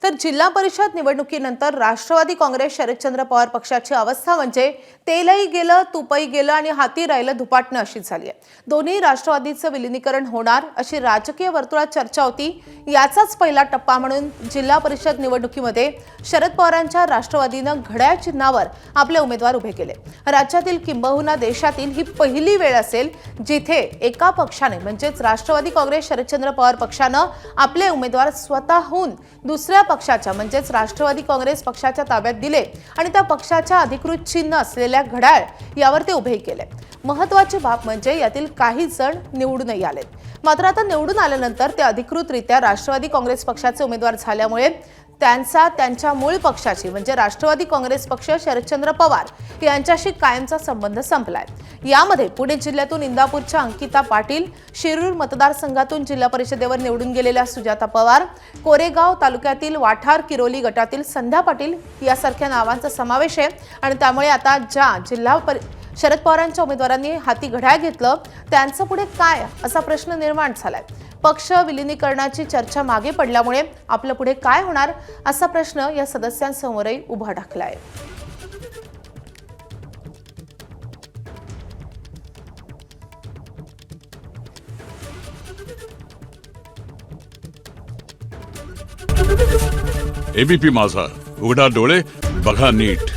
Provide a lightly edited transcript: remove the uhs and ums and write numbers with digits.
तर जिल्हा परिषद निवडणुकीनंतर राष्ट्रवादी काँग्रेस शरदचंद्र पवार पक्षाची अवस्था म्हणजे तेलही गेलं तुपही गेलं आणि हाती राहिलं धुपाटणं अशी झाली आहे। दोन्ही राष्ट्रवादीचं विलीनीकरण होणार अशी राजकीय वर्तुळात चर्चा होती। याचाच पहिला टप्पा म्हणून जिल्हा परिषद निवडणुकीमध्ये शरद पवारांच्या राष्ट्रवादीनं घड्याळ चिन्हावर आपले उमेदवार उभे केले। राज्यातील किंबहुना देशातील ही पहिली वेळ असेल जिथे एका पक्षाने म्हणजेच राष्ट्रवादी काँग्रेस शरदचंद्र पवार पक्षानं आपले उमेदवार स्वतःहून दुसऱ्या पक्षाच्या म्हणजेच राष्ट्रवादी काँग्रेस पक्षाच्या ताब्यात दिले आणि त्या पक्षाच्या अधिकृत चिन्ह असलेल्या घड्याळ यावर ते उभे केले। महत्त्वाची बाब म्हणजे यातील काही जण निवडूनही आलेत, मात्र आता निवडून आल्यानंतर ते अधिकृतरित्या राष्ट्रवादी काँग्रेस पक्षाचे उमेदवार झाल्यामुळे त्यांच्या मूळ पक्षाची म्हणजे राष्ट्रवादी काँग्रेस पक्ष शरदचंद्र पवार यांच्याशी कायमचा संबंध संपलाय। यामध्ये पुणे जिल्ह्यातून इंदापूरच्या अंकिता पाटील, शिरूर मतदारसंघातून जिल्हा परिषदेवर निवडून गेलेल्या सुजाता पवार, कोरेगाव तालुक्यातील वाठार किरोली गटातील संध्या पाटील यासारख्या नावांचा समावेश आहे आणि त्यामुळे आता ज्या शरद पवारांच्या उमेदवारांनी हाती घड्याळ घेतलं त्यांचं पुढे काय असा प्रश्न निर्माण झालाय। पक्ष विलीनीकरणाची चर्चा मागे पडल्यामुळे आपलं पुढे काय होणार असा प्रश्न या सदस्यांसमोरही उभा ठाकलाय। एबीपी माझा, उघडा डोळे बघा नीट।